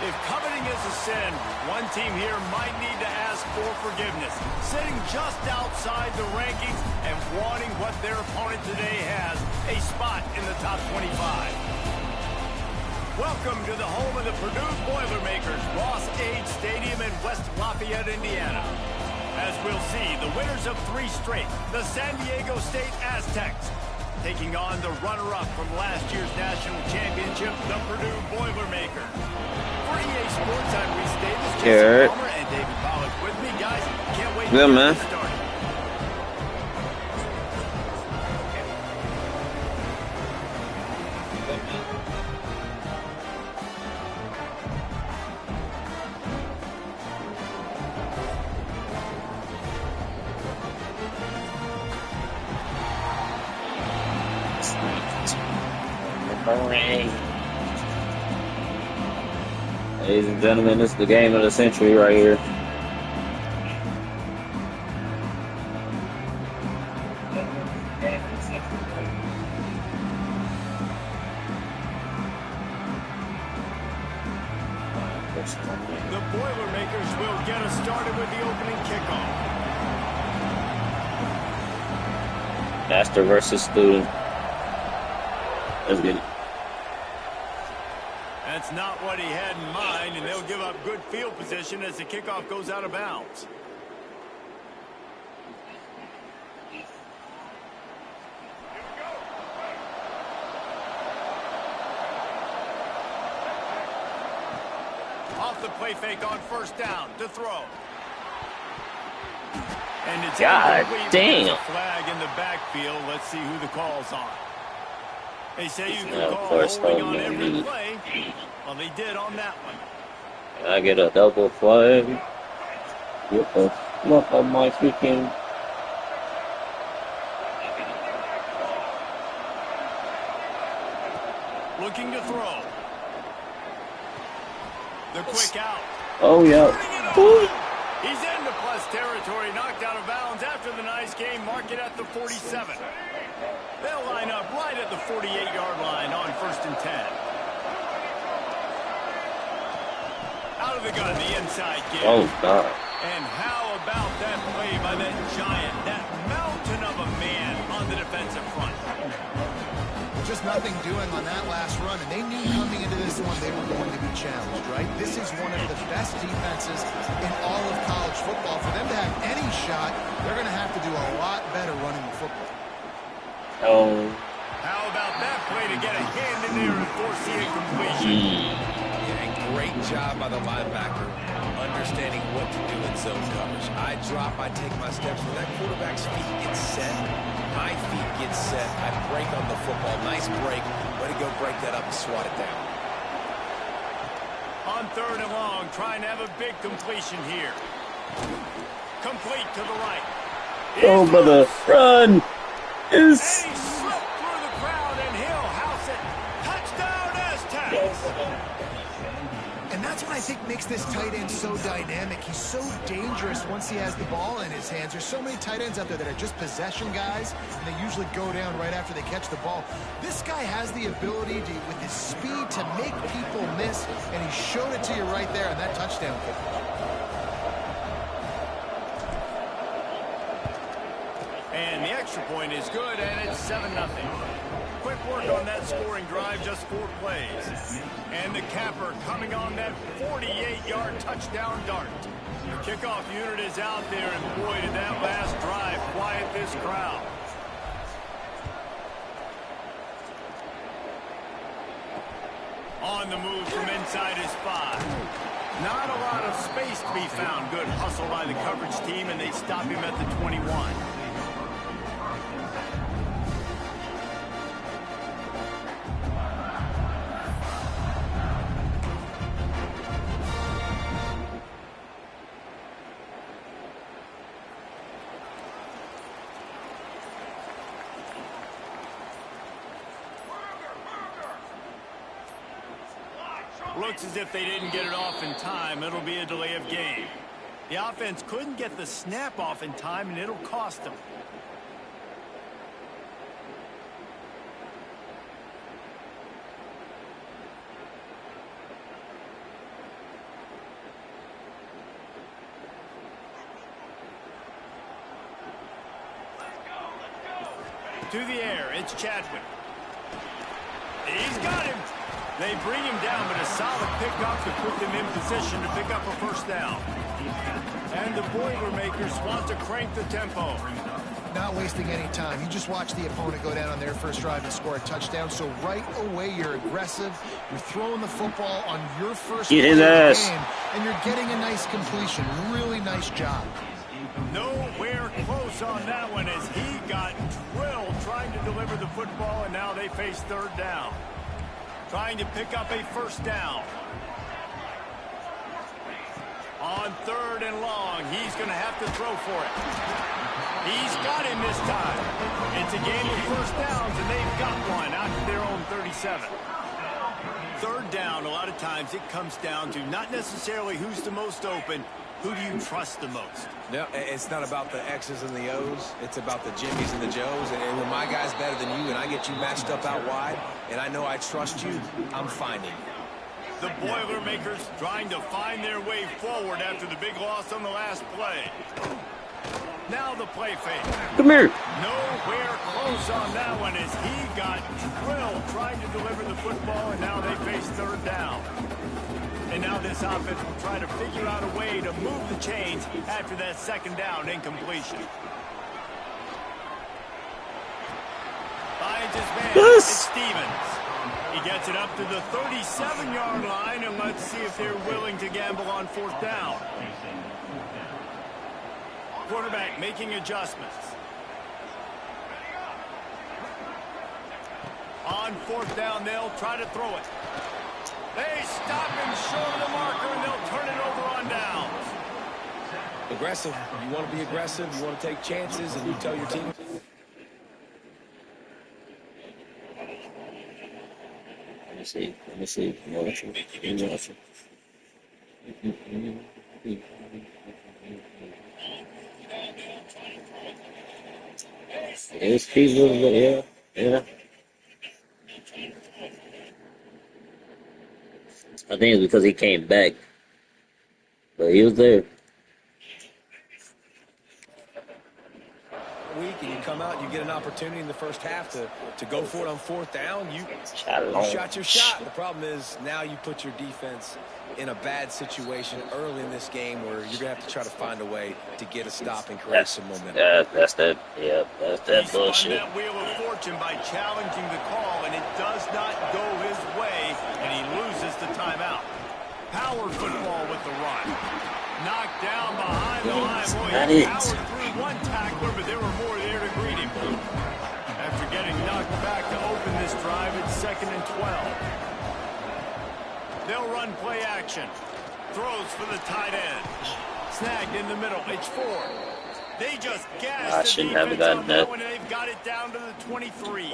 If coveting is a sin, one team here might need to ask for forgiveness, sitting just outside the rankings and wanting what their opponent today has, a spot in the top 25. Welcome to the home of the Purdue Boilermakers, Ross Age Stadium in West Lafayette, Indiana. As we'll see, the winners of 3 straight, the San Diego State Aztecs, taking on the runner-up from last year's national championship, the Purdue Boilermakers. For EA Sports, I'm Reese Davis, Jason Palmer, and David Pollock with me, guys. Can't wait to get this started. Ladies and gentlemen, this is the game of the century right here. The Boilermakers will get us started with the opening kickoff. Master versus student. Let's get it. That's not what he had in mind, and they'll give up good field position as the kickoff goes out of bounds. Off the play fake on first down to throw. And it's God damn. a flag in the backfield. Let's see who the call's on. They say you can call holding on every play. Well, they did on that one. I get a double flag. What am I freaking? Looking to throw. The quick out. Oh, yeah. He's into plus territory, knocked out of bounds after the nice game. Mark it at the 47. They'll line up right at the 48-yard line on 1st and 10. Out of the gun, the inside give. Oh, God. And how about that play by that giant, that mountain of a man on the defensive front? Just nothing doing on that last run, and they knew coming into this one they were going to be challenged, right? This is one of the best defenses in all of college football. For them to have any shot, they're going to have to do a lot better running the football. Oh. How about that play to get a hand in there and force the incompletion? Yeah, great job by the linebacker, understanding what to do in zone coverage. I drop, I take my steps. When that quarterback's feet get set, my feet get set, I break on the football. Nice break. Way to go break that up and swat it down. On 3rd and long, trying to have a big completion here. Complete to the right. Oh, brother, run! And he slipped through the crowd, and he'll house it. Touchdown, Aztecs! And that's what I think makes this tight end so dynamic. He's so dangerous once he has the ball in his hands. There's so many tight ends out there that are just possession guys, and they usually go down right after they catch the ball. This guy has the ability to, with his speed, to make people miss, and he showed it to you right there on that touchdown kick. And the extra point is good, and it's 7-0. Quick work on that scoring drive, just 4 plays. And the capper coming on that 48-yard touchdown dart. The kickoff unit is out there, and boy, did that last drive quiet this crowd. On the move from inside his 5. Not a lot of space to be found. Good hustle by the coverage team, and they stop him at the 21. Looks as if they didn't get it off in time. It'll be a delay of game. The offense couldn't get the snap off in time, and it'll cost them. through the air. It's Chadwick. He's got him. They bring him down, but a solid pickup to put them in position to pick up a first down. And the Boilermakers want to crank the tempo. Not wasting any time. You just watch the opponent go down on their first drive and score a touchdown. So right away, you're aggressive. You're throwing the football on your first play of the game, and you're getting a nice completion. Really nice job. Nowhere close on that one as he got drilled trying to deliver the football, and now they face third down. Trying to pick up a first down. On third and long, he's going to have to throw for it. He's got him this time. It's a game of first downs, and they've got one out to their own 37. Third down, a lot of times it comes down to not necessarily who's the most open, who do you trust the most? No, it's not about the X's and the O's. It's about the Jimmies and the Joes. And when my guy's better than you and I get you matched up out wide, and I know I trust you, I'm finding you. The Boilermakers trying to find their way forward after the big loss on the last play. Now the play fake. Come here. Nowhere close on that one as he got drilled trying to deliver the football, and now they face third down. And now this offense will try to figure out a way to move the chains after that second down incompletion. Finds his man. It's Stevens. He gets it up to the 37-yard line, and let's see if they're willing to gamble on fourth down. Quarterback making adjustments. On fourth down, they'll try to throw it. They stop him short of the marker, and they'll turn it over on downs. Aggressive. You want to be aggressive. You want to take chances, and you tell your team. Let me see. It's people, yeah. I think it's because he came back, but he was there. Week and you come out and you get an opportunity in the first half to go for it on fourth down, you shot your shot. The problem is now you put your defense in a bad situation early in this game where you're going to have to try to find a way to get a stop and create some momentum. That's that bullshit. He spun that wheel of fortune by challenging the call, and it does not go his way, and he loses the timeout. Power football with the run. Knocked down behind the line. Boy, he powered through one tackler, but there were more there to greet him. After getting knocked back to open this drive, it's 2nd and 12. They'll run play action. Throws for the tight end. Snagged in the middle. It's 4. They just gassed the defense on that one, and they've got it down to the 23.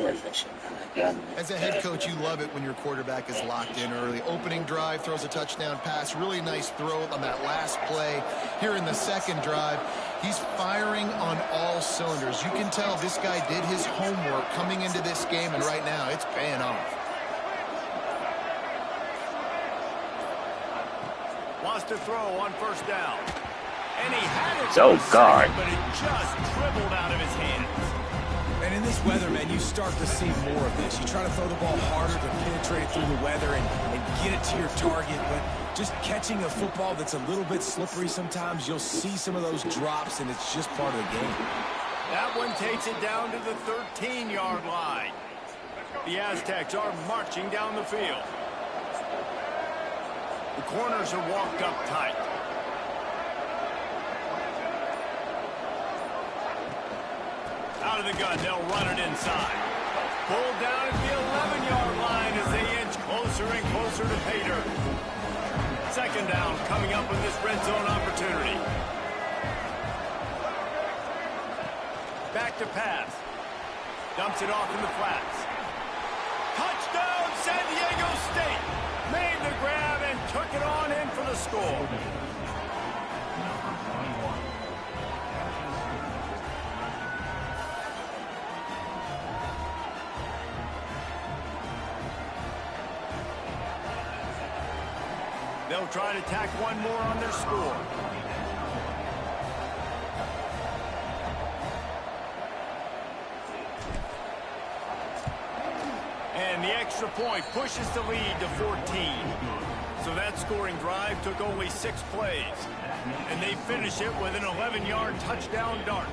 As a head coach, you love it when your quarterback is locked in early. Opening drive, throws a touchdown pass. Really nice throw on that last play. Here in the second drive, he's firing on all cylinders. You can tell this guy did his homework coming into this game, and right now it's paying off. Wants to throw on first down. And he had it. Oh, God. But it just dribbled out of his hands. And in this weather, man, you start to see more of this. You try to throw the ball harder to penetrate it through the weather and get it to your target, but just catching a football that's a little bit slippery sometimes, you'll see some of those drops, and it's just part of the game. That one takes it down to the 13-yard line. The Aztecs are marching down the field. The corners are walked up tight. Out of the gun, they'll run it inside. Pulled down at the 11-yard line as they inch closer and closer to pay dirt. Second down coming up with this red zone opportunity. Back to pass. Dumps it off in the flats. Touchdown, San Diego State. Made the grab and took it on in for the score. They'll try to tack one more on their score. The extra point pushes the lead to 14. So that scoring drive took only 6 plays. And they finish it with an 11-yard touchdown dart.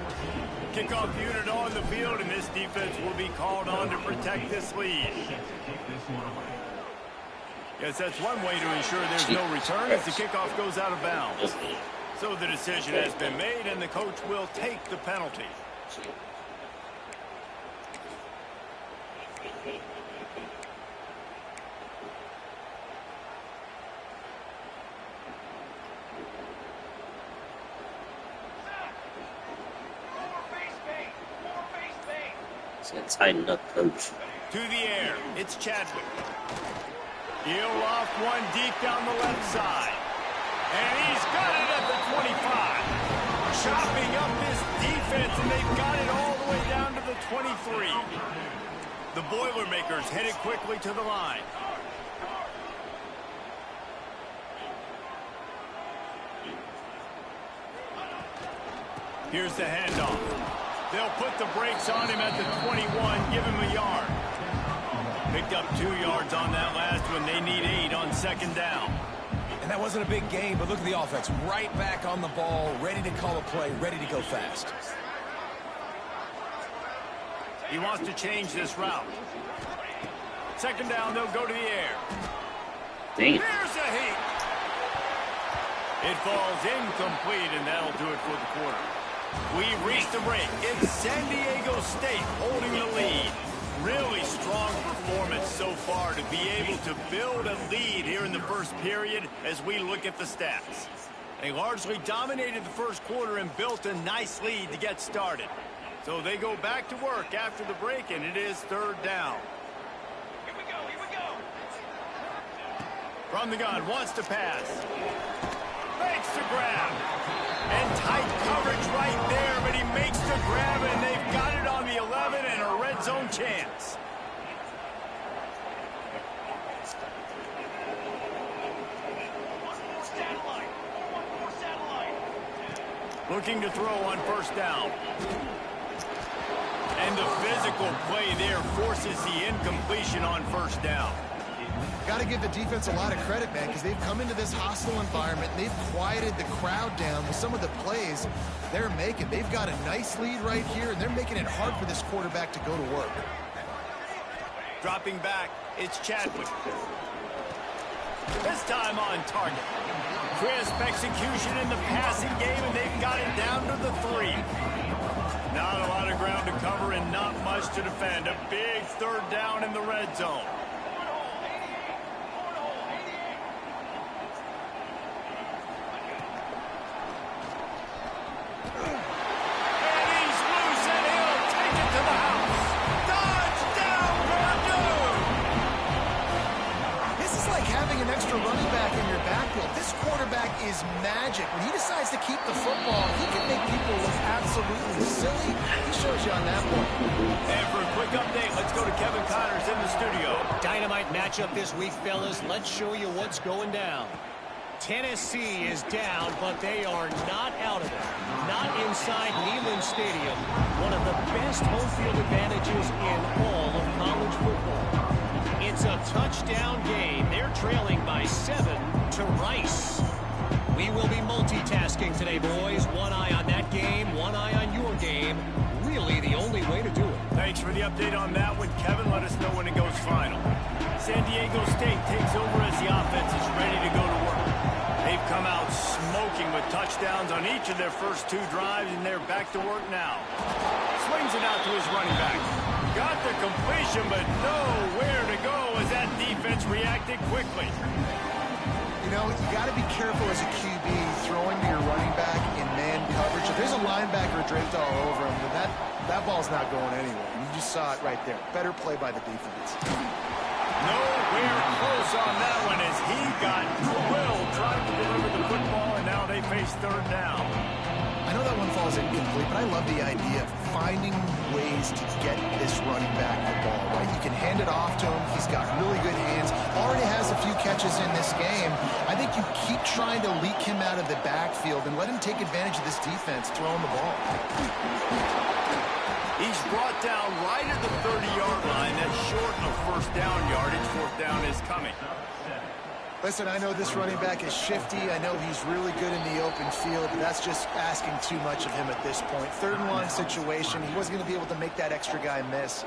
Kickoff unit on the field, and this defense will be called on to protect this lead. Yes, that's one way to ensure there's no return as the kickoff goes out of bounds. So the decision has been made, and the coach will take the penalty. Tighten up, coach. To the air, it's Chadwick. He'll loft one deep down the left side. And he's got it at the 25. Chopping up this defense, and they've got it all the way down to the 23. The Boilermakers headed quickly to the line. Here's the handoff. They'll put the brakes on him at the 21, give him a yard. Picked up 2 yards on that last one. They need 8 on second down. And that wasn't a big gain, but look at the offense. Right back on the ball, ready to call a play, ready to go fast. He wants to change this route. Second down, they'll go to the air. Damn. Here's a heat. It falls incomplete, and that'll do it for the quarter. We've reached the break. It's San Diego State holding the lead. Really strong performance so far to be able to build a lead here in the first period as we look at the stats. They largely dominated the first quarter and built a nice lead to get started. So they go back to work after the break, and it is third down. Here we go. From the gun, wants to pass. Makes the grab. And tight coverage right there, but he makes the grab, and they've got it on the 11 and a red zone chance. Looking to throw on first down. And the physical play there forces the incompletion on first down. Got to give the defense a lot of credit, man, because they've come into this hostile environment. They've quieted the crowd down with some of the plays they're making. They've got a nice lead right here, and they're making it hard for this quarterback to go to work. Dropping back, it's Chadwick. This time on target. Crisp execution in the passing game, and they've got it down to the 3. Not a lot of ground to cover and not much to defend. A big third down in the red zone. Is magic. When he decides to keep the football, he can make people look absolutely silly. He shows you on that one. And for a quick update, let's go to Kevin Connors in the studio. Dynamite matchup this week, fellas. Let's show you what's going down. Tennessee is down, but they are not out of it. Not inside Neyland Stadium, one of the best home field advantages in all of college football. It's a touchdown game. They're trailing by 7 to Rice. We will be multitasking today, boys. One eye on that game, one eye on your game. Really the only way to do it. Thanks for the update on that one, Kevin. Let us know when it goes final. San Diego State takes over as the offense is ready to go to work. They've come out smoking with touchdowns on each of their first 2 drives, and they're back to work now. Swings it out to his running back. Got the completion, but nowhere to go as that defense reacted quickly. You know, you got to be careful as a QB throwing to your running back in man coverage. If there's a linebacker draped all over him, then that ball's not going anywhere. You just saw it right there. Better play by the defense. Nowhere close on that one as he got drilled trying to deliver the football, and now they face third down. I know that one falls incomplete, but I love the idea of finding ways to get this running back the ball, right? You can hand it off to him. He's got really good hands. Already has a few catches in this game. I think you keep trying to leak him out of the backfield and let him take advantage of this defense throwing the ball. He's brought down right at the 30-yard line. That's short of first down yardage. Fourth down is coming. Listen, I know this running back is shifty. I know he's really good in the open field, but that's just asking too much of him at this point. Third and long situation. He wasn't going to be able to make that extra guy miss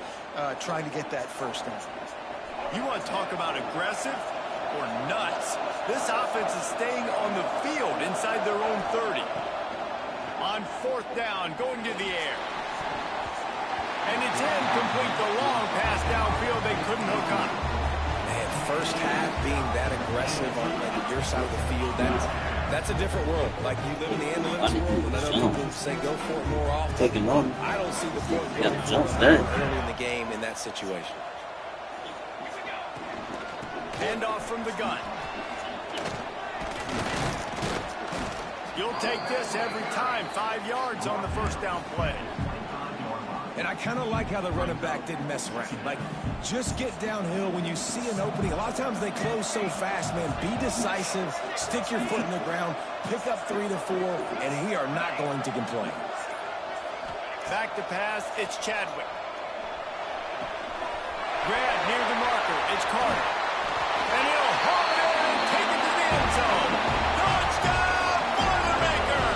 trying to get that first down. You want to talk about aggressive or nuts? This offense is staying on the field inside their own 30. On fourth down, going to the air. And it's incomplete. The long pass downfield they couldn't hook on. Man, first half being that aggressive on your side of the field, that's a different world. Like, you live in the analytics world, and I know people say go for it more often. I don't see the point early in the game in that situation. Handoff from the gun. You'll take this every time. 5 yards on the first down play. And I kind of like how the running back didn't mess around. Like, just get downhill when you see an opening. A lot of times they close so fast, man. Be decisive, stick your foot in the ground, pick up 3 to 4, and we are not going to complain. Back to pass, it's Chadwick. Grab near the marker, it's Carter. And he'll haul it in and take it to the end zone. Touchdown, Boilermaker!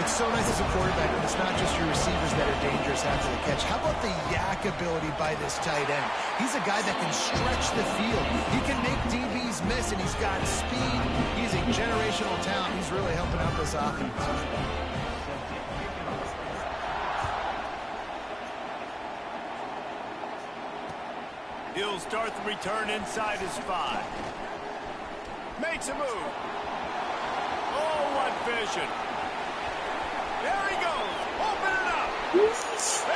It's so nice as a quarterback when it's not just your receivers that are dangerous after the catch. How about the yak ability by this tight end? He's a guy that can stretch the field. He can make DBs miss, and he's got speed. He's a generational talent. He's really helping out this offense. He'll start the return inside his 5. Makes a move. Oh, what vision. There he goes. Open it up.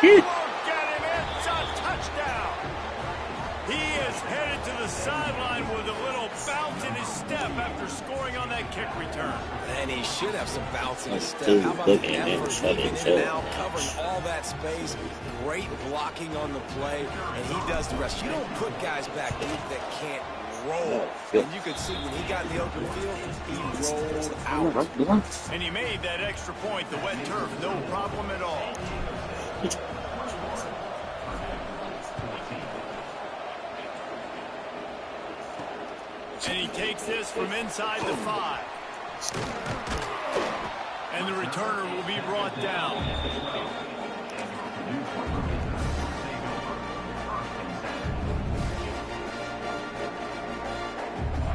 They won't get him. It's a touchdown. He is headed to the sideline with a little bounce in his step after scoring on that kick return. And he should have some bounce in his step. How about the effort, moving in and out, covering all that space, great blocking on the play, and he does the rest. You don't put guys back that can't roll. And you could see when he got in the open field, he rolled out. And he made that extra point, the wet turf, no problem at all. And he takes this from inside the 5. And the returner will be brought down.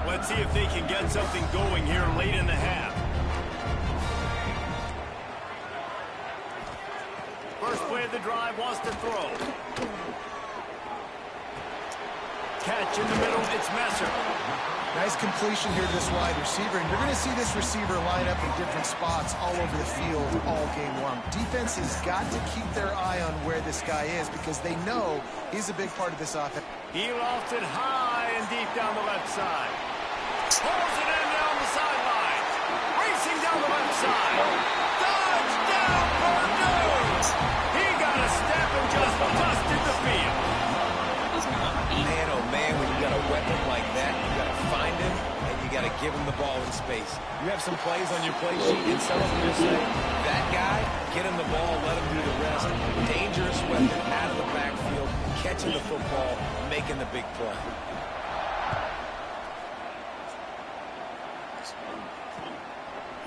Let's see if they can get something going here late in the half. First play of the drive, wants to throw. Catch in the middle, it's Messer. Nice completion here to this wide receiver, and you're going to see this receiver line up in different spots all over the field all game long. Defense has got to keep their eye on where this guy is because they know he's a big part of this offense. He lofts it high and deep down the left side. Pulls it in down the sideline. Racing down the left side. Touchdown, Purdue! He got a step and just dusted the field. Man, oh man, when you got a weapon like that, you got to find him and you got to give him the ball in space. You have some plays on your play sheet, and some of them just say, that guy, get him the ball, let him do the rest. Dangerous weapon out of the backfield, catching the football, making the big play.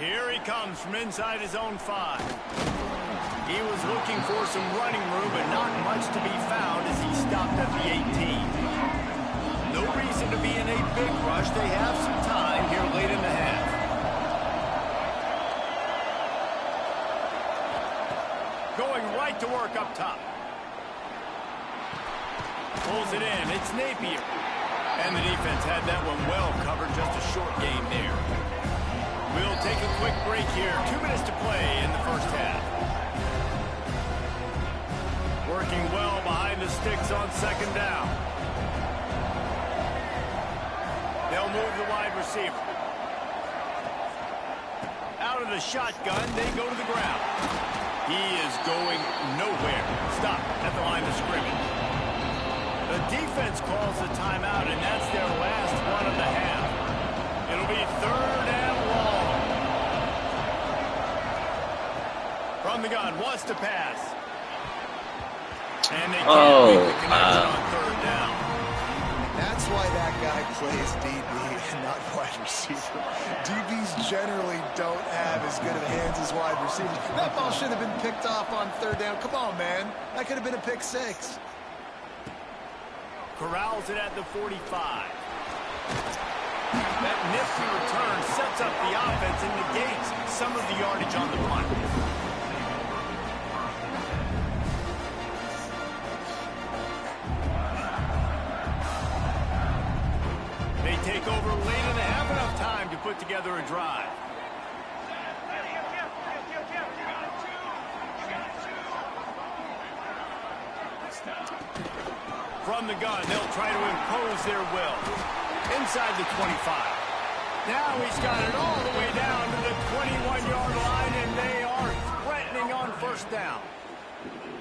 Here he comes from inside his own 5. He was looking for some running room, but not much to be found as he stopped at the 18. No reason to be in a big rush. They have some time here late in the half. Going right to work up top. Pulls it in. It's Napier. And the defense had that one well covered. Just a short game there. We'll take a quick break here. 2 minutes to play in the first half. Working well behind the sticks on second down. They'll move the wide receiver. Out of the shotgun, they go to the ground. He is going nowhere. Stop at the line of scrimmage. The defense calls the timeout, and that's their last one of the half. It'll be third and long. From the gun, wants to pass. And they can't Oh, make the connection on third down. That's why that guy plays DB and not wide receiver. DBs generally don't have as good of hands as wide receivers. That ball should have been picked off on third down. Come on, man. That could have been a pick six. Corrals it at the 45. That nifty return sets up the offense and negates some of the yardage on the punt. They take over late and they have enough time to put together a drive. From the gun, they'll try to impose their will. Inside the 25. Now he's got it all the way down to the 21-yard line, and they are threatening on first down.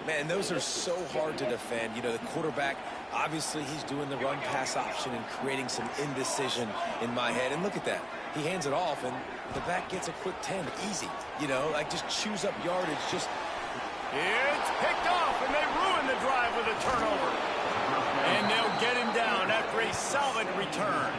Man, those are so hard to defend. You know, the quarterback, obviously he's doing the run-pass option and creating some indecision in my head. And look at that. He hands it off, and the back gets a quick 10. Easy. You know, like just chews up yardage. Just It's picked off, and they ruin the drive with a turnover. And they'll get him down after a solid return.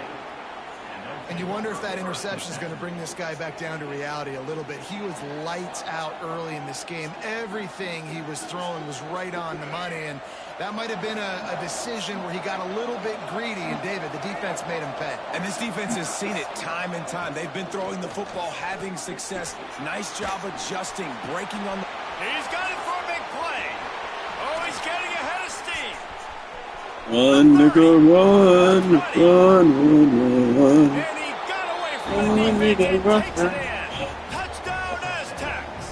And you wonder if that interception is going to bring this guy back down to reality a little bit. He was lights out early in this game. Everything he was throwing was right on the money, and that might have been a decision where he got a little bit greedy, and David, the defense made him pay. And this defense has seen it time and time. They've been throwing the football, having success. Nice job adjusting, breaking on the... He's got it for a big play. Oh, he's getting ahead of steam. Run, nigga, run, run. And he got away from the defense and takes it in. Touchdown, Aztecs.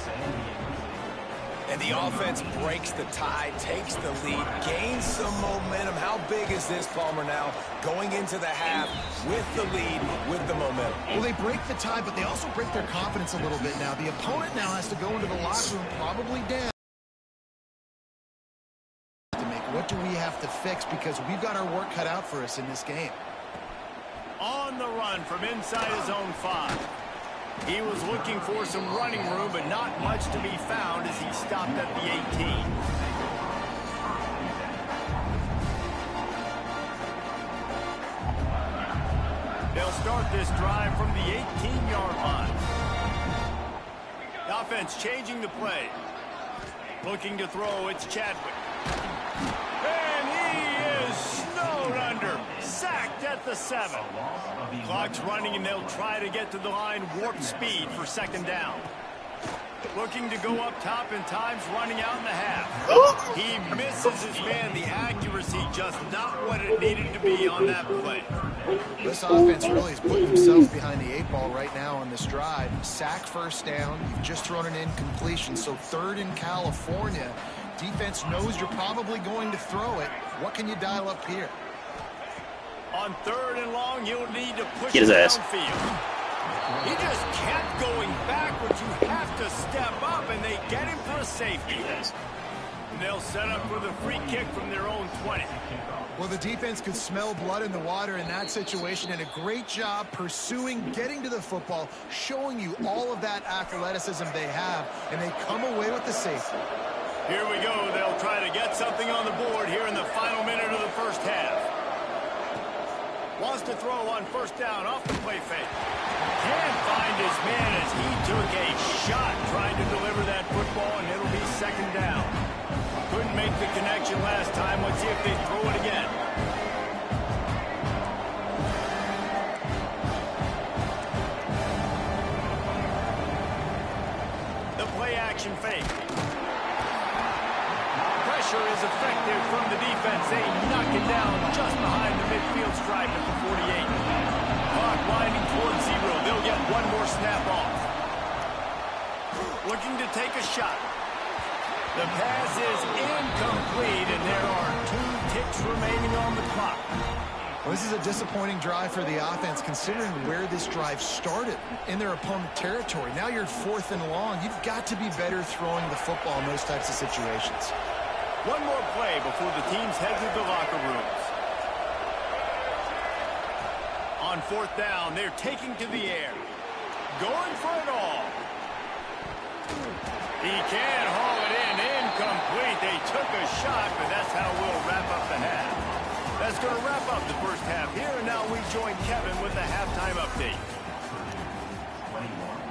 And the offense breaks the tie, takes the lead, gains some momentum. How big is this, Palmer, now? Going into the half with the lead, with the momentum. Well, they break the tie, but they also break their confidence a little bit now. The opponent now has to go into the locker room probably down. What do we have to fix? Because we've got our work cut out for us in this game. On the run from inside his own 5. He was looking for some running room, but not much to be found as he stopped at the 18. They'll start this drive from the 18-yard line. The offense changing the play. Looking to throw, it's Chadwick. And he is snowed under. Sacked at the 7. Clock's running, and they'll try to get to the line warp speed for second down. Looking to go up top, and time's running out in the half. He misses his man. The accuracy just not what it needed to be on that play. This offense really is putting themselves behind the 8 ball right now on this drive. Sack first down. You've just thrown an incompletion, so third in California. Defense knows you're probably going to throw it. What can you dial up here? On third and long, you'll need to push Get his it ass. downfield. He just kept going backwards. You have to step up, and they get him for a safety. And they'll set up for the free kick from their own 20. Well, the defense could smell blood in the water in that situation, and a great job pursuing, getting to the football, showing you all of that athleticism they have, and they come away with the safety. Here we go. They'll try to get something on the board here in the final minute of the first half. Wants to throw on first down off the play fake. Can't find his man as he took a shot trying to deliver that football, and it'll be second down. Couldn't make the connection last time. Let's see if they throw it again. The play action fake. Pressure is effective from the defense. They knock it down just behind the midfield stripe at the 48. Clock winding towards 0. They'll get one more snap off. Looking to take a shot. The pass is incomplete, and there are 2 ticks remaining on the clock. Well, this is a disappointing drive for the offense, considering where this drive started, in their opponent territory. Now you're 4th and long. You've got to be better throwing the football in those types of situations. One more play before the teams head to the locker rooms. On 4th down, they're taking to the air. Going for it all. He can haul it in. Incomplete. They took a shot, but that's how we'll wrap up the half. That's going to wrap up the first half here, and now we join Kevin with the halftime update.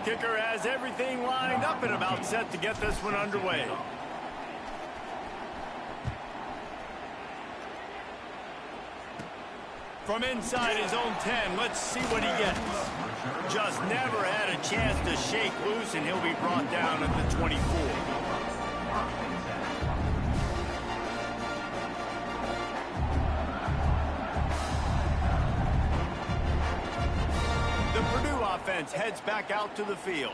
Kicker has everything lined up and about set to get this one underway. From inside his own 10, let's see what he gets. Just never had a chance to shake loose, and he'll be brought down at the 24. The Purdue offense heads back out to the field.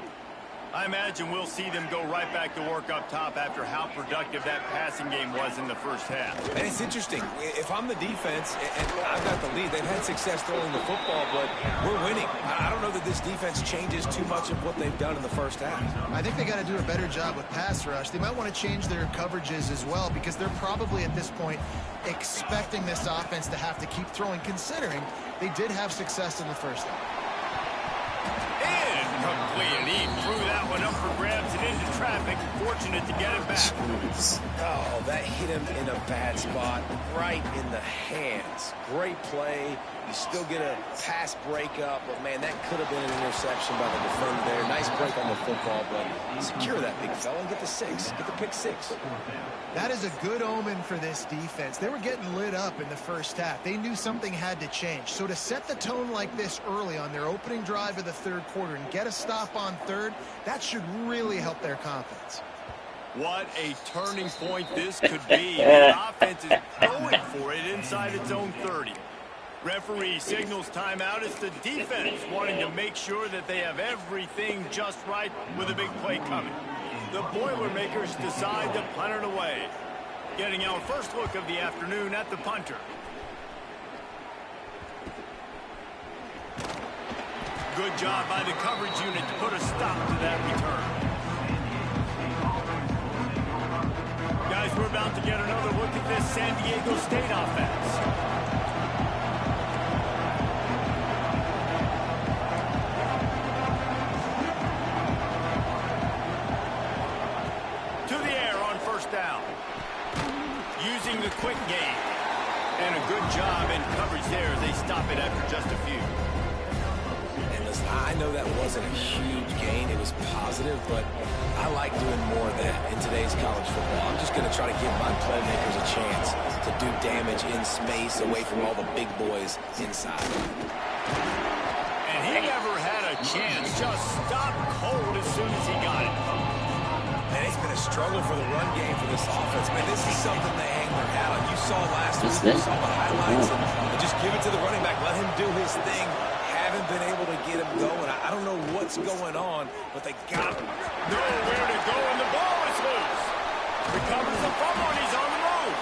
I imagine we'll see them go right back to work up top after how productive that passing game was in the first half. And it's interesting. If I'm the defense and I've got the lead, they've had success throwing the football, but we're winning. I don't know that this defense changes too much of what they've done in the first half. I think they got to do a better job with pass rush. They might want to change their coverages as well, because they're probably at this point expecting this offense to have to keep throwing, considering they did have success in the first half. Incomplete, and he threw that one up for grabs and into traffic. Fortunate to get it back. Oh, that hit him in a bad spot, right in the hands. Great play. You still get a pass breakup, but man, that could have been an interception by the defender there. Nice break on the football, but secure that big fella and get the 6. Get the pick 6. That is a good omen for this defense. They were getting lit up in the first half. They knew something had to change. So to set the tone like this early on their opening drive of the third quarter and get a stop on third, that should really help their confidence. What a turning point this could be. The offense is going for it inside its own 30. Referee signals timeout. It's the defense wanting to make sure that they have everything just right with a big play coming. The Boilermakers decide to punt it away. Getting our first look of the afternoon at the punter. Good job by the coverage unit to put a stop to that return. Guys, we're about to get another look at this San Diego State offense. Down. Using the quick game. And a good job in coverage there as they stop it after just a few. And listen, I know that wasn't a huge gain. It was positive, but I like doing more of that in today's college football. I'm just going to try to give my playmakers a chance to do damage in space away from all the big boys inside. And he never had a chance. Just stopped cold as soon as he got it. Man, it's been a struggle for the run game for this offense. Man, this is something they hang their hat on. You saw last week, you saw the highlights, and just give it to the running back. Let him do his thing. Haven't been able to get him going. I don't know what's going on, but they got him. Nowhere to go, and the ball is loose. Recovers the fumble, and he's on the move.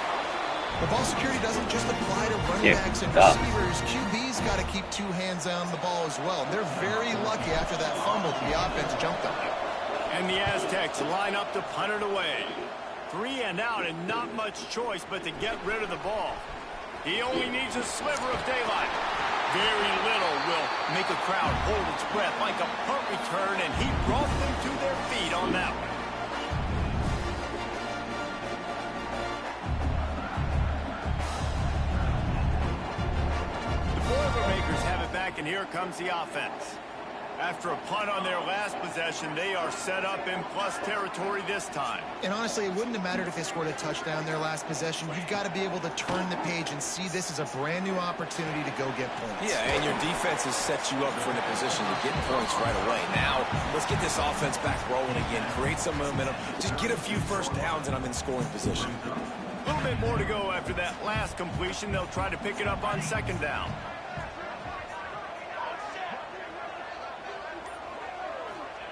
The ball security doesn't just apply to running backs and receivers. QB's got to keep two hands on the ball as well. They're very lucky after that fumble that the offense jumped on. And the Aztecs line up to punt it away. 3 and out, and not much choice but to get rid of the ball. He only needs a sliver of daylight. Very little will make a crowd hold its breath like a punt return, and he brought them to their feet on that one. The Boilermakers have it back, and here comes the offense. After a punt on their last possession, they are set up in plus territory this time. And honestly, it wouldn't have mattered if they scored a touchdown their last possession. You've got to be able to turn the page and see this as a brand new opportunity to go get points. Yeah, and your defense has set you up for a position to get points right away. Now, let's get this offense back rolling again. Create some momentum. Just get a few first downs, and I'm in scoring position. A little bit more to go after that last completion. They'll try to pick it up on second down.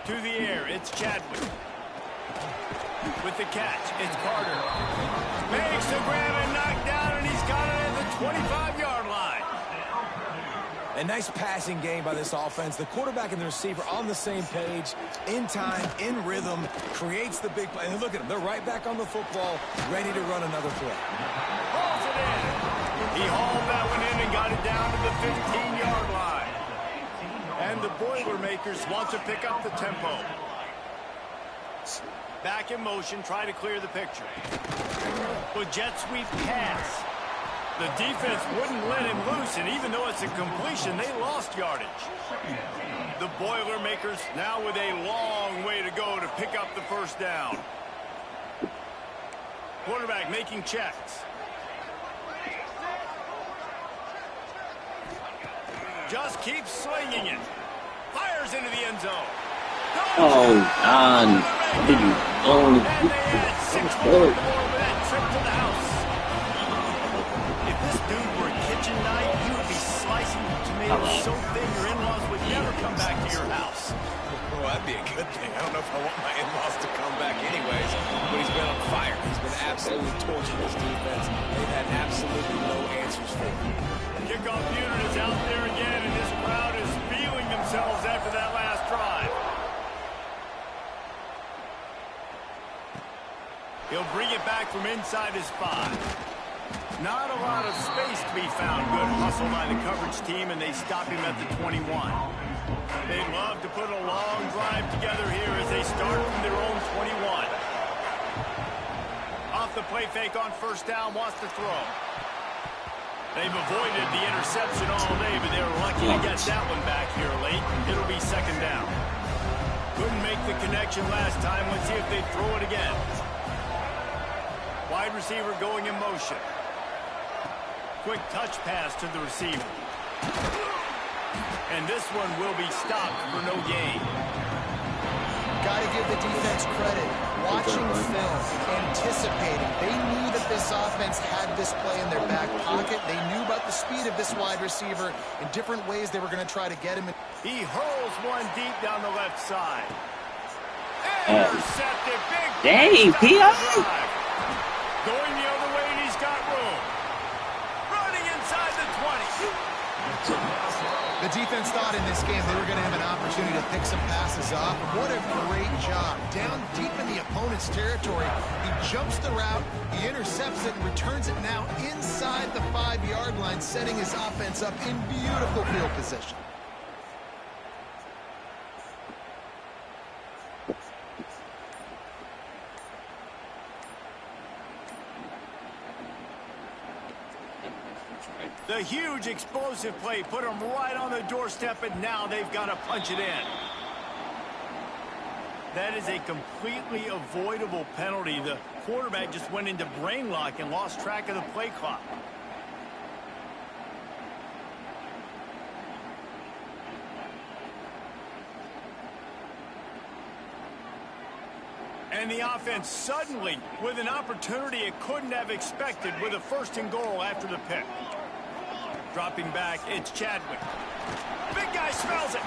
To the air, it's Chadwick. With the catch, it's Carter. Makes the grab and knocked down, and he's got it at the 25-yard line. A nice passing game by this offense. The quarterback and the receiver on the same page, in time, in rhythm, creates the big play. And look at them. They're right back on the football, ready to run another play. Hauls it in. He hauled that one in and got it down to the 15-yard line. And the Boilermakers want to pick up the tempo. Back in motion, try to clear the picture. With jet sweep pass. The defense wouldn't let him loose, and even though it's a completion, they lost yardage. The Boilermakers now with a long way to go to pick up the first down. Quarterback making checks. Just keeps slinging it. Fires into the end zone. Oh, God. And they add 6 more with that trip to the house. If this dude were a kitchen knife, he would be slicing tomatoes so thin your in-laws would never come back to your house. Well, that'd be a good thing. I don't know if I want my in-laws to come back anyways, but he's been on fire. He's been absolutely torching this defense. They've had absolutely no answers for him. Kickoff unit is out there again, and this crowd is feeling themselves after that last drive. He'll bring it back from inside his 5. Not a lot of space to be found. Good hustle by the coverage team, and they stop him at the 21. They'd love to put a long drive together here as they start from their own 21. Off the play fake on first down, wants to throw. They've avoided the interception all day, but they were lucky to get that one back here late. It'll be second down. Couldn't make the connection last time. Let's see if they throw it again. Wide receiver going in motion. Quick touch pass to the receiver. And this one will be stopped for no gain. Got to give the defense credit. Watching film, anticipating. They knew that this offense had this play in their back pocket. They knew about the speed of this wide receiver in different ways they were going to try to get him. He hurls one deep down the left side. Intercepted. Big dang, P.I. Going the other way, and he's got room. Running inside the 20. The defense thought in this game they were going to have an opportunity to pick some passes off. What a great job. Down deep in the opponent's territory. He jumps the route, he intercepts it, and returns it now inside the 5-yard line, setting his offense up in beautiful field position. The huge explosive play put them right on the doorstep, and now they've got to punch it in. That is a completely avoidable penalty. The quarterback just went into brain lock and lost track of the play clock. And the offense suddenly with an opportunity it couldn't have expected with a 1st and goal after the pick. Dropping back, it's Chadwick. Big guy smells it.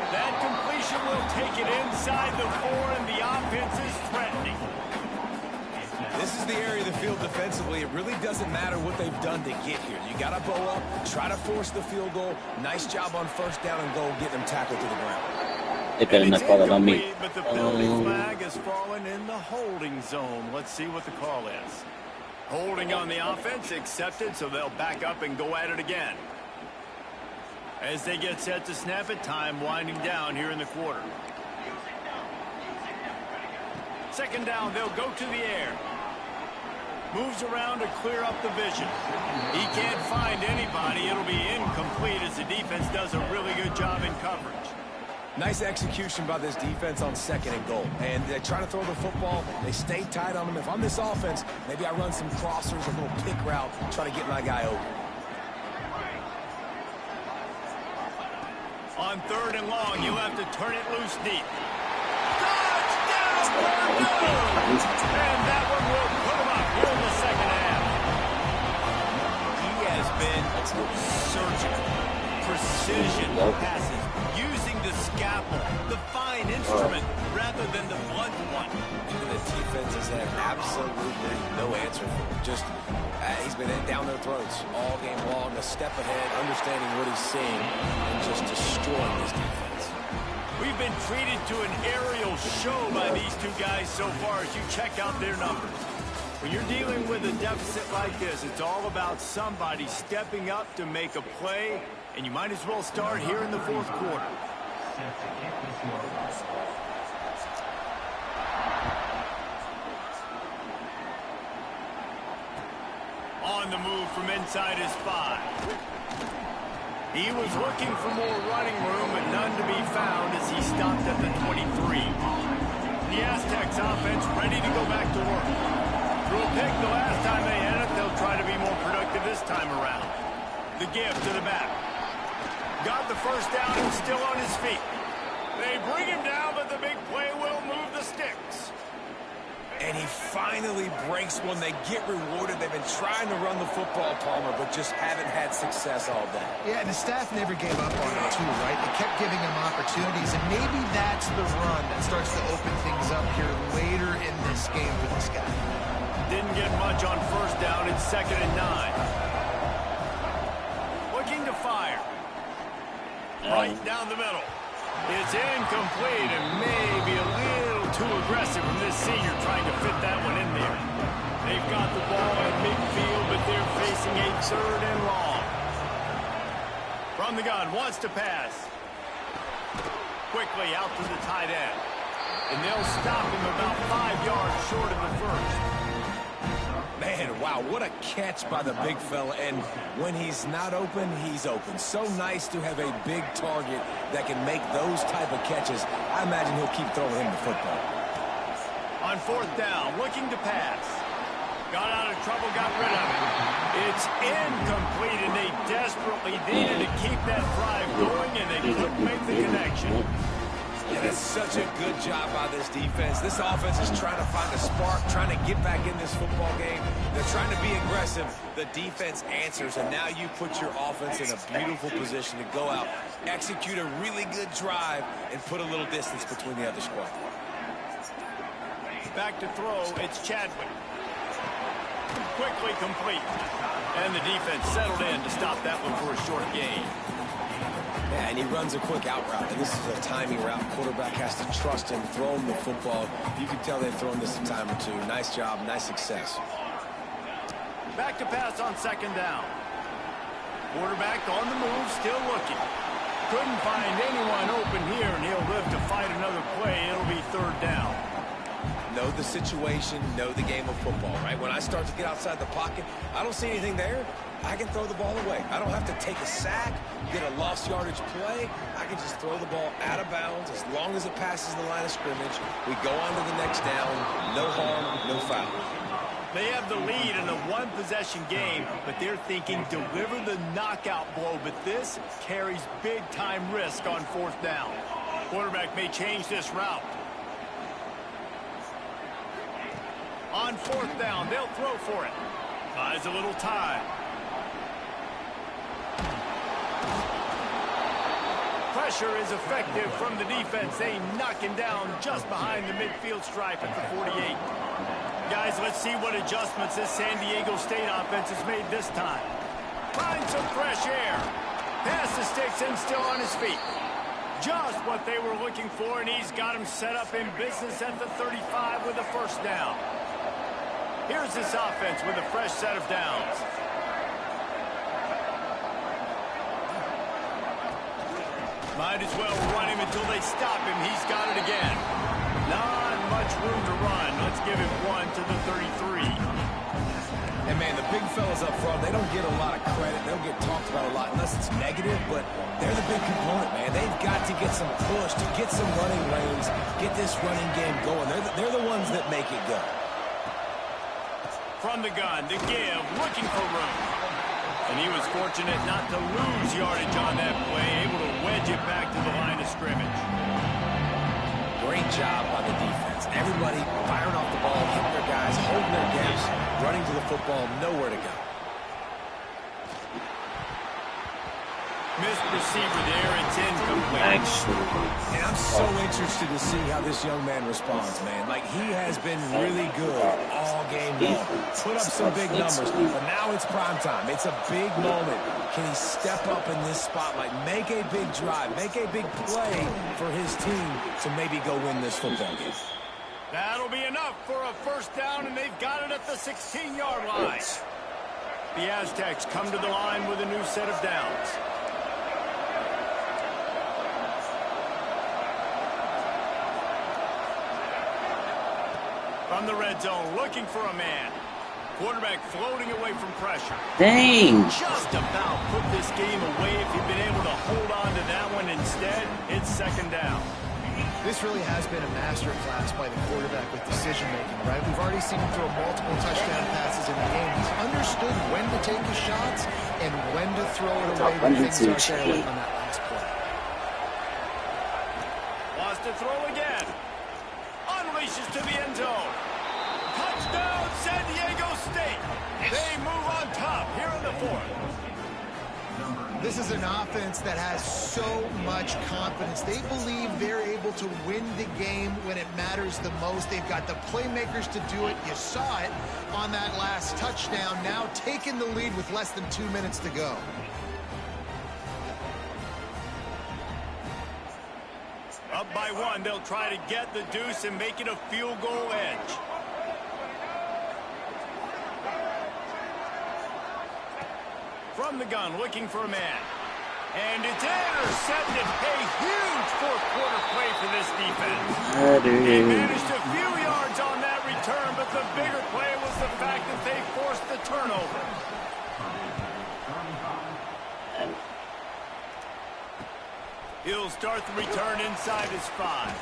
That completion will take it inside the 4, and the offense is threatening. This is the area of the field defensively. It really doesn't matter what they've done to get here. You got to bow up, try to force the field goal. Nice job on 1st down and goal, get them tackled to the ground. They better not call it on me. But the penalty flag has fallen in the holding zone. Let's see what the call is. Holding on the offense, accepted, so they'll back up and go at it again. As they get set to snap it, time winding down here in the quarter. 2nd down, they'll go to the air. Moves around to clear up the vision. He can't find anybody. It'll be incomplete as the defense does a really good job in coverage. Nice execution by this defense on 2nd and goal. And they try to throw the football. They stay tight on them. If I'm this offense, maybe I run some crossers, a little pick route, try to get my guy over. On 3rd and long, you'll have to turn it loose deep. Touchdown, Purdue! And that one will put him up here in the 2nd half. He has been surgical, precision passes, using the scalpel, the fine instrument, rather than the blunt one. And the defense has had absolutely no answer for him. Just, he's been down their throats all game long, a step ahead, understanding what he's seeing, and just destroying this defense. We've been treated to an aerial show by these two guys so far as you check out their numbers. When you're dealing with a deficit like this, it's all about somebody stepping up to make a play, and you might as well start here in the 4th quarter. On the move from inside his 5. He was looking for more running room, but none to be found as he stopped at the 23. The Aztecs offense ready to go back to work. Threw a pick the last time they had it. They'll try to be more productive this time around. The give to the back. Got the first down and still on his feet. They bring him down, but the big play will move the sticks. And he finally breaks one. They get rewarded. They've been trying to run the football, Palmer, but just haven't had success all day. Yeah, and the staff never gave up on him, too, right? They kept giving him opportunities, and maybe that's the run that starts to open things up here later in this game for this guy. Didn't get much on first down. It's 2nd and 9. Looking to fire. Right down the middle. It's incomplete and maybe a little too aggressive from this senior trying to fit that one in there. They've got the ball at midfield, but they're facing a 3rd and long. From the gun, wants to pass. Quickly out to the tight end. And they'll stop him about 5 yards short of the first. Man, wow, what a catch by the big fella. And when he's not open, he's open. So nice to have a big target that can make those type of catches. I imagine he'll keep throwing him the football. On 4th down, looking to pass. Got out of trouble, got rid of it. It's incomplete, and they desperately needed to keep that drive going, and they couldn't make the connection. Yeah, that's such a good job by this defense. This offense is trying to find a spark, trying to get back in this football game. They're trying to be aggressive. The defense answers, and now you put your offense in a beautiful position to go out, execute a really good drive, and put a little distance between the other squad. Back to throw, it's Chadwick. Quickly complete. And the defense settled in to stop that one for a short gain. Yeah, and he runs a quick out route, and this is a timing route. Quarterback has to trust him, throw him the football. You can tell they've thrown this a time or two. Nice job, nice success. Back to pass on 2nd down. Quarterback on the move, still looking. Couldn't find anyone open here, and he'll live to fight another play. It'll be 3rd down. Know the situation, know the game of football, right? When I start to get outside the pocket, I don't see anything there. I can throw the ball away. I don't have to take a sack, get a lost yardage play. I can just throw the ball out of bounds as long as it passes the line of scrimmage. We go on to the next down. No harm, no foul. They have the lead in a one-possession game, but they're thinking deliver the knockout blow. But this carries big-time risk on 4th down. Quarterback may change this route. On 4th down, they'll throw for it. Buys a little time. Pressure is effective from the defense. They knock him down just behind the midfield stripe at the 48. Guys, let's see what adjustments this San Diego State offense has made this time. Finds some fresh air. Pass the sticks and still on his feet. Just what they were looking for, and he's got him set up in business at the 35 with a 1st down. Here's this offense with a fresh set of downs. Might as well run him until they stop him. He's got it again. Not much room to run. Let's give him 1 to the 33. And, man, the big fellas up front, they don't get a lot of credit. They don't get talked about a lot unless it's negative, but they're the big component, man. They've got to get some push, to get some running lanes, get this running game going. They're the ones that make it go. From the gun, the give, looking for room. And he was fortunate not to lose yardage on that play, able to wedge it back to the line of scrimmage. Great job by the defense. Everybody firing off the ball, hitting their guys, holding their gaps, running to the football, nowhere to go. Missed receiver there, it's incomplete. And I'm so interested to see how this young man responds, man. Like, he has been really good all game long. Put up some big numbers, but now it's prime time. It's a big moment. Can he step up in this spotlight, make a big drive, make a big play for his team to maybe go win this football game? That'll be enough for a 1st down, and they've got it at the 16-yard line. The Aztecs come to the line with a new set of downs. From the red zone, looking for a man. Quarterback floating away from pressure. Dang. Just about put this game away if he'd been able to hold on to that one. Instead, it's second down. This really has been a masterclass by the quarterback with decision-making, right? We've already seen him throw multiple touchdown passes in the game. He's understood when to take his shots and when to throw it away when things aren't there like on that last play. Wants to throw again. Unleashes to the end zone. Touchdown, San Diego State. They move on top here in the fourth. This is an offense that has so much confidence. They believe they're able to win the game when it matters the most. They've got the playmakers to do it. You saw it on that last touchdown. Now taking the lead with less than 2 minutes to go. Up by one, they'll try to get the deuce and make it a field goal edge. From the gun, looking for a man. And it's intercepted. A huge fourth-quarter play for this defense. They managed a few yards on that return, but the bigger play was the fact that they forced the turnover. He'll start the return inside his 5.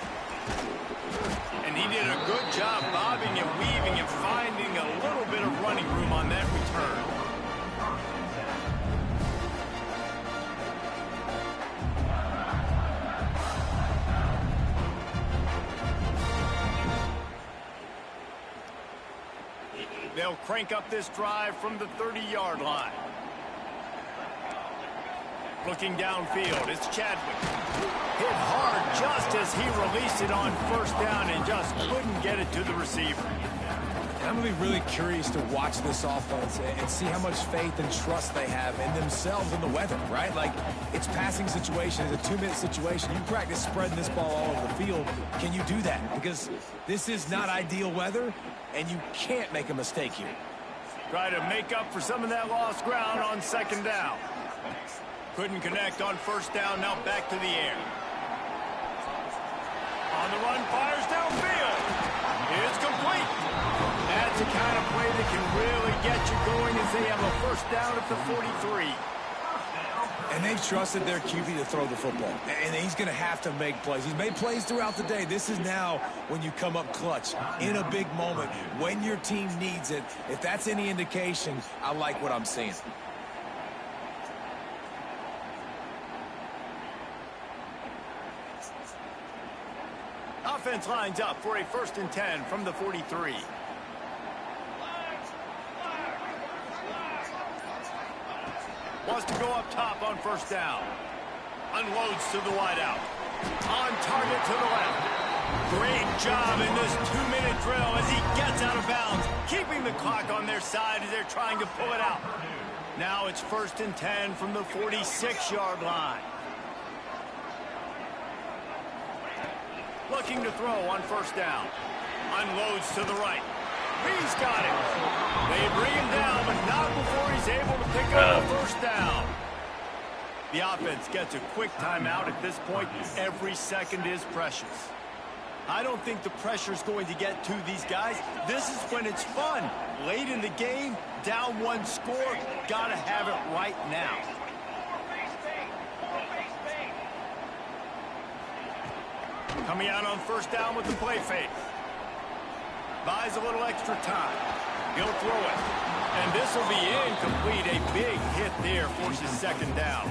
And he did a good job bobbing and weaving and finding a little bit of running room on that return. They'll crank up this drive from the 30-yard line. Looking downfield, it's Chadwick. Hit hard just as he released it on first down and just couldn't get it to the receiver. I'm going to be really curious to watch this offense and see how much faith and trust they have in themselves and the weather, right? Like, it's passing situation, it's a 2-minute situation. You practice spreading this ball all over the field. Can you do that? Because this is not ideal weather, and you can't make a mistake here. Try to make up for some of that lost ground on second down. Couldn't connect on first down, now back to the air. On the run, fires downfield. It's complete. That's the kind of play that can really get you going as they have a first down at the 43. And they've trusted their QB to throw the football. And he's going to have to make plays. He's made plays throughout the day. This is now when you come up clutch in a big moment when your team needs it. If that's any indication, I like what I'm seeing. Offense lines up for a 1st and 10 from the 43. Wants to go up top on first down. Unloads to the wideout. On target to the left. Great job in this 2-minute drill as he gets out of bounds, keeping the clock on their side as they're trying to pull it out. Now it's 1st and 10 from the 46-yard line. Looking to throw on first down. Unloads to the right. He's got it. They bring him down, but not before he's able to pick up the first down. The offense gets a quick timeout at this point. Every second is precious. I don't think the pressure's going to get to these guys. This is when it's fun. Late in the game, down 1 score, gotta have it right now. Coming out on first down with the play fake. Buys a little extra time. He'll throw it. And this will be incomplete. A big hit there forces second down.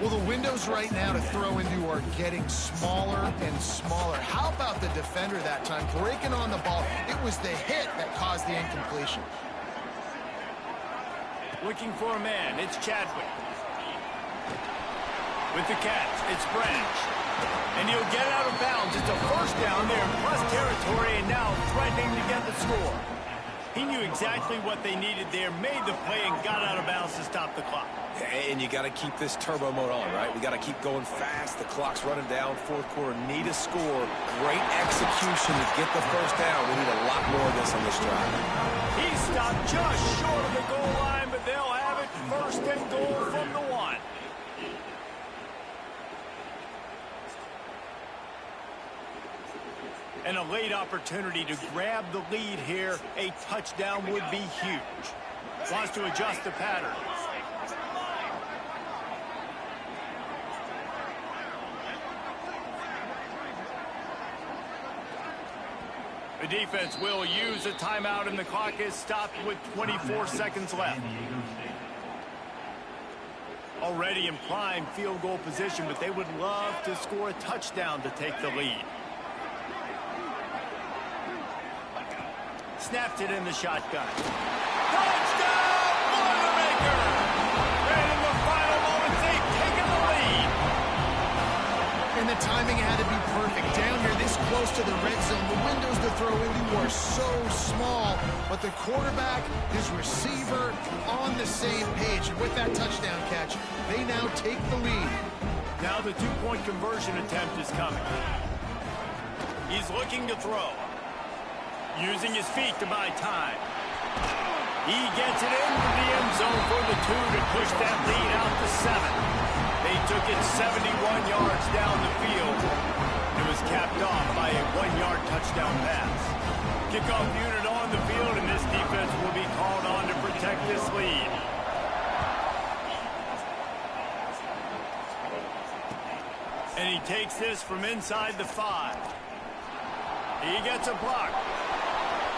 Well, the windows right now to throw into are getting smaller and smaller. How about the defender that time breaking on the ball? It was the hit that caused the incompletion. Looking for a man. It's Chadwick. With the catch, it's Branch. And he'll get out of bounds. It's a first down there in plus territory, and now threatening to get the score. He knew exactly what they needed there, made the play, and got out of bounds to stop the clock. And you got to keep this turbo mode on, right? We got to keep going fast. The clock's running down. 4th quarter, need a score. Great execution to get the first down. We need a lot more of this on this drive. He stopped just short of the goal line, but they'll have it 1st and goal from the 1. And a late opportunity to grab the lead here. A touchdown would be huge. Wants to adjust the pattern. The defense will use a timeout, and the clock is stopped with 24 seconds left. Already in prime field goal position, but they would love to score a touchdown to take the lead. Snapped it in the shotgun. Touchdown, Boilermaker! And in the final moments, they've taken the lead. And the timing had to be perfect. Down here this close to the red zone, the windows to throw into are so small, but the quarterback, his receiver, on the same page. And with that touchdown catch, they now take the lead. Now the two-point conversion attempt is coming. He's looking to throw. Using his feet to buy time. He gets it into the end zone for the 2 to push that lead out to 7. They took it 71 yards down the field. It was capped off by a 1-yard touchdown pass. Kickoff unit on the field, and this defense will be called on to protect this lead. And he takes this from inside the 5. He gets a block.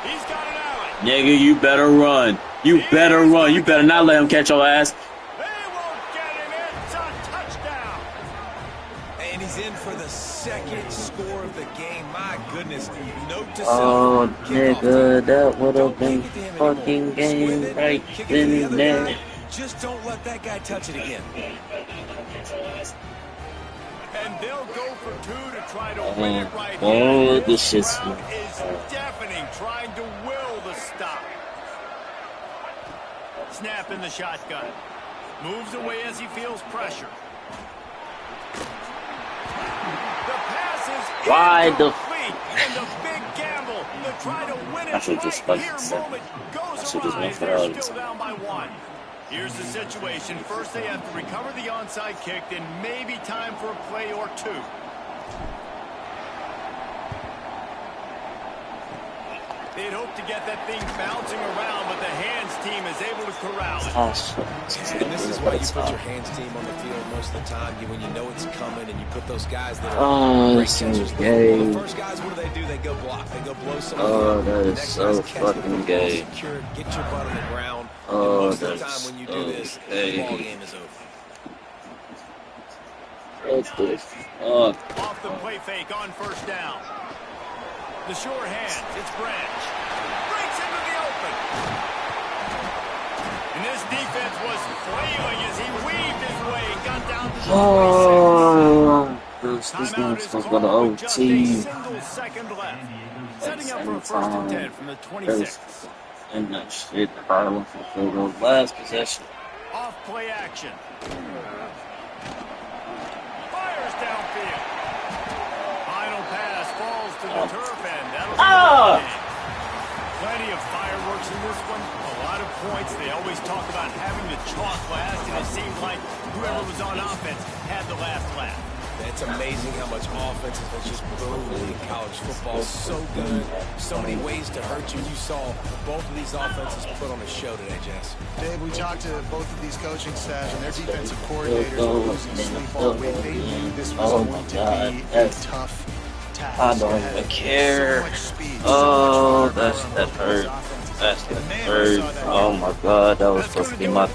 He's got an alley. Nigga, you better run. You better run. You better not let him catch your ass. They won't get him. It's a touchdown. And he's in for the second score of the game. My goodness. Note to self. Oh, nigga, that would have been fucking game right then and there. Just don't let that guy touch it again. And they'll go for 2 to try to win it right oh, here. this shit's crowd is deafening, trying to will the stop. Snap in the shotgun. Moves away as he feels pressure. The pass is incomplete, and the big gamble to try to win it right here moment goes awry as they're still down by 1. Here's the situation. First, they have to recover the onside kick, then maybe time for a play or 2. They'd hope to get that thing bouncing around, but the hands team is able to corral it. And this is why you put your hands team on the field most of the time, when you know it's coming, and you put those guys that are great catchers. Well, the first guys, what do? They go block. They go blow somebody up. that is so fucking gay. Secure, get your butt on the ground. Oh, and most of the time when you do this, the ball game is over. What's this? Oh, Off the play fake on first down. The sure hands, it's Branch. Breaks into the open. And this defense was flailing as he weaved his way and got down to the 26. this game's supposed to go to OT. Single second left. Setting up for a first and 10 from the 26. And that shit, the problem for the last possession. Off play action. Fires downfield. Final pass falls to the turf, and that'll be the game. Plenty of fireworks in this one. A lot of points. They always talk about having the chalk last, and it seemed like whoever was on offense had the last laugh. It's amazing how much offense has just bloomed in college football. So good. So many ways to hurt you. You saw both of these offenses put on a show today, Jess. Dave, we talked to both of these coaching staffs, and their defensive coordinators were losing sleep all week. They knew this was going to be a tough task. I don't even care. Oh, that hurt. That hurt. Oh my god, that was supposed to be my